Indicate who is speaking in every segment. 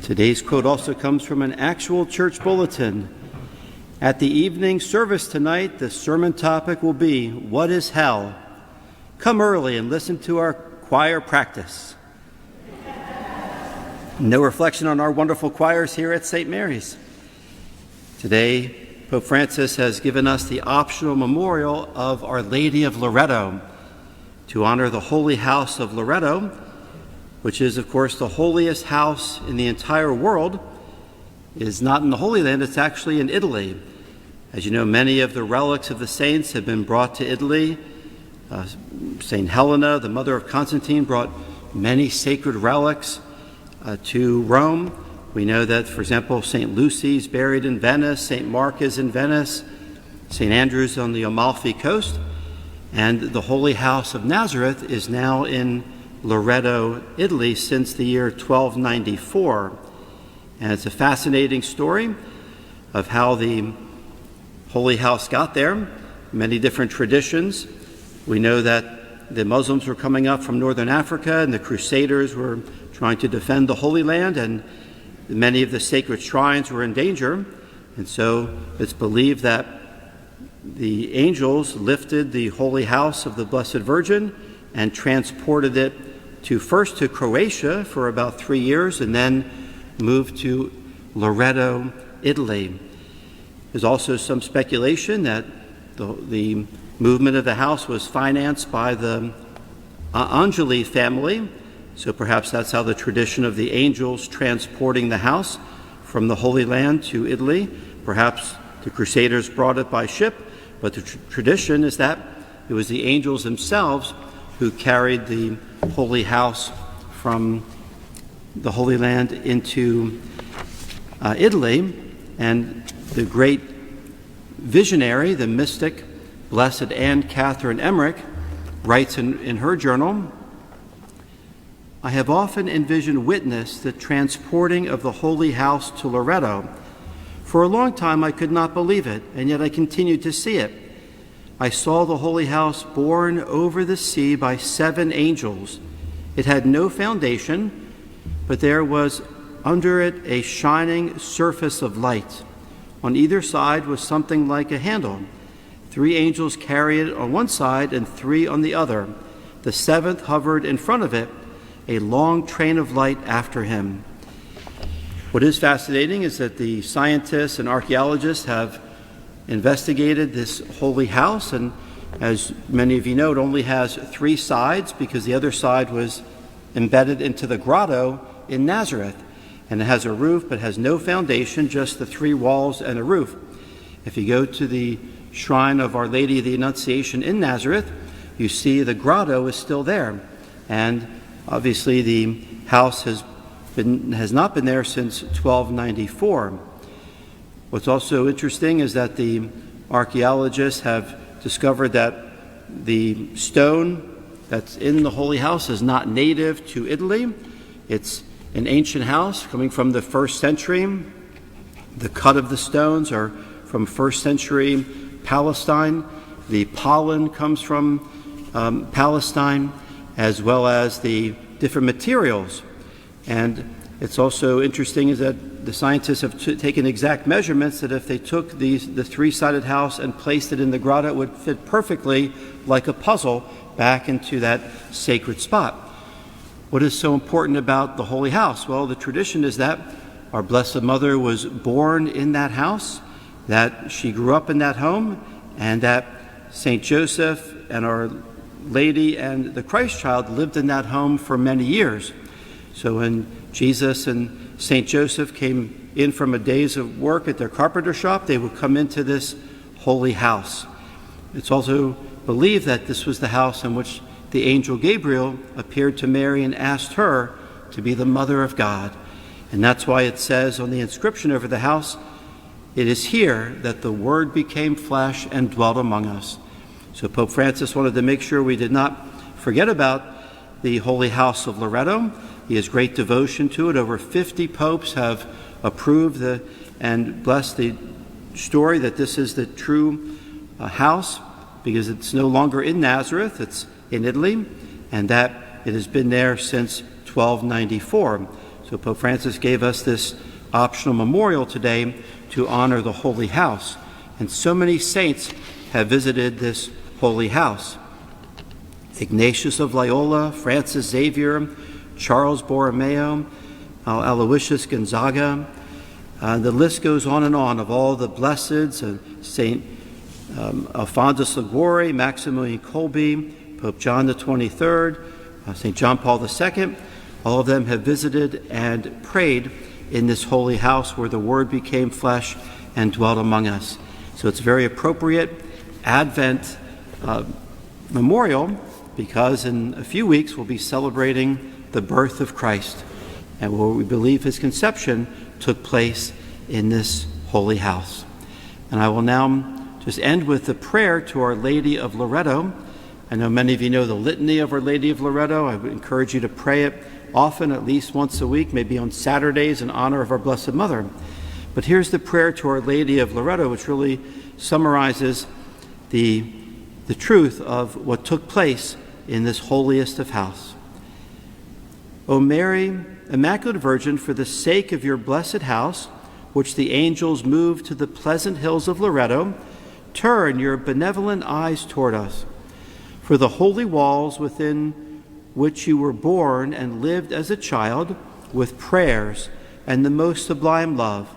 Speaker 1: Today's quote also comes from an actual church bulletin. At the evening service tonight, the sermon topic will be, "What is Hell?" Come early and listen to our choir practice. No reflection on our wonderful choirs here at St. Mary's. Today, Pope Francis has given us the optional memorial of Our Lady of Loreto to honor the Holy House of Loreto, which is, of course, the holiest house in the entire world. It is not in the Holy Land, it's actually in Italy. As you know, many of the relics of the saints have been brought to Italy. St. Helena, the mother of Constantine, brought many sacred relics to Rome. We know that, for example, St. Lucy is buried in Venice, St. Mark is in Venice, St. Andrew's on the Amalfi Coast, and the Holy House of Nazareth is now in Loreto, Italy, since the year 1294. And it's a fascinating story of how the Holy House got there, many different traditions. We know that the Muslims were coming up from northern Africa, and the Crusaders were trying to defend the Holy Land, and many of the sacred shrines were in danger. And so it's believed that the angels lifted the Holy House of the Blessed Virgin and transported it first to Croatia for about 3 years, and then moved to Loreto, Italy. There's also some speculation that the movement of the house was financed by the Angeli family, so perhaps that's how the tradition of the angels transporting the house from the Holy Land to Italy. Perhaps the Crusaders brought it by ship, but the tradition is that it was the angels themselves who carried the Holy House from the Holy Land into Italy. And the great visionary, the mystic, Blessed Anne Catherine Emmerich, writes in her journal, "I have often envisioned witness the transporting of the Holy House to Loreto. For a long time I could not believe it, and yet I continued to see it. I saw the Holy House borne over the sea by 7 angels. It had no foundation, but there was under it a shining surface of light. On either side was something like a handle. 3 angels carried it on one side and 3 on the other. The 7th hovered in front of it, a long train of light after him." What is fascinating is that the scientists and archaeologists have investigated this holy house, and as many of you know, it only has 3 sides because the other side was embedded into the grotto in Nazareth. And it has a roof but has no foundation, just the 3 walls and a roof. If you go to the shrine of Our Lady of the Annunciation in Nazareth, you see the grotto is still there. And obviously the house has not been there since 1294. What's also interesting is that the archaeologists have discovered that the stone that's in the Holy House is not native to Italy. It's an ancient house coming from the 1st century. The cut of the stones are from 1st century Palestine. The pollen comes from Palestine, as well as the different materials. And it's also interesting is that the scientists have taken exact measurements that if they took the 3-sided house and placed it in the grotto, it would fit perfectly like a puzzle back into that sacred spot. What is so important about the Holy House? Well, the tradition is that our Blessed Mother was born in that house, that she grew up in that home, and that St. Joseph and Our Lady and the Christ child lived in that home for many years. So when Jesus and St. Joseph came in from a day's of work at their carpenter shop, they would come into this holy house. It's also believed that this was the house in which the angel Gabriel appeared to Mary and asked her to be the mother of God. And that's why it says on the inscription over the house, "It is here that the Word became flesh and dwelt among us." So Pope Francis wanted to make sure we did not forget about the Holy House of Loreto. He has great devotion to it. Over 50 popes have approved and blessed the story that this is the true house, because it's no longer in Nazareth, it's in Italy, and that it has been there since 1294. So Pope Francis gave us this optional memorial today to honor the Holy House. And so many saints have visited this Holy House. Ignatius of Loyola, Francis Xavier, Charles Borromeo, Aloysius Gonzaga. The list goes on and on of all the blesseds, St. Alphonsus Liguori, Maximilian Kolbe, Pope John the 23rd, St. John Paul II. All of them have visited and prayed in this holy house where the Word became flesh and dwelt among us. So it's a very appropriate Advent memorial, because in a few weeks we'll be celebrating the birth of Christ, and where we believe his conception took place in this holy house. And I will now just end with the prayer to Our Lady of Loreto. I know many of you know the litany of Our Lady of Loreto. I would encourage you to pray it often, at least once a week, maybe on Saturdays in honor of our Blessed Mother. But here's the prayer to Our Lady of Loreto, which really summarizes the truth of what took place in this holiest of house. O Mary, Immaculate Virgin, for the sake of your blessed house, which the angels moved to the pleasant hills of Loreto, turn your benevolent eyes toward us. For the holy walls within which you were born and lived as a child, with prayers and the most sublime love,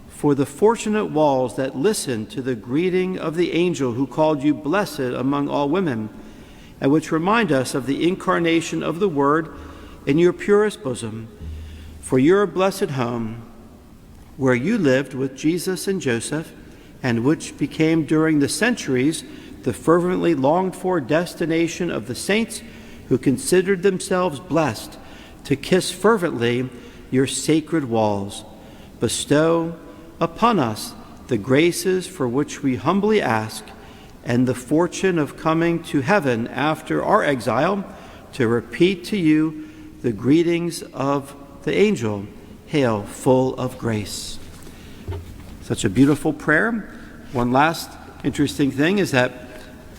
Speaker 1: for the fortunate walls that listened to the greeting of the angel who called you blessed among all women, and which remind us of the incarnation of the Word in your purest bosom, for your blessed home, where you lived with Jesus and Joseph, and which became during the centuries the fervently longed-for destination of the saints who considered themselves blessed to kiss fervently your sacred walls. Bestow upon us the graces for which we humbly ask, and the fortune of coming to heaven after our exile to repeat to you the greetings of the angel, Hail, full of grace. Such a beautiful prayer. One last interesting thing is that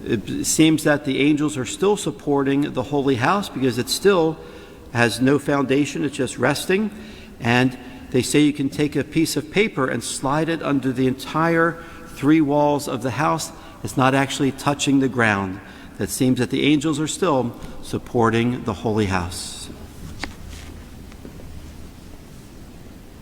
Speaker 1: it seems that the angels are still supporting the Holy House, because it still has no foundation, it's just resting. And they say you can take a piece of paper and slide it under the entire 3 walls of the house. It's not actually touching the ground. That seems that the angels are still supporting the Holy House.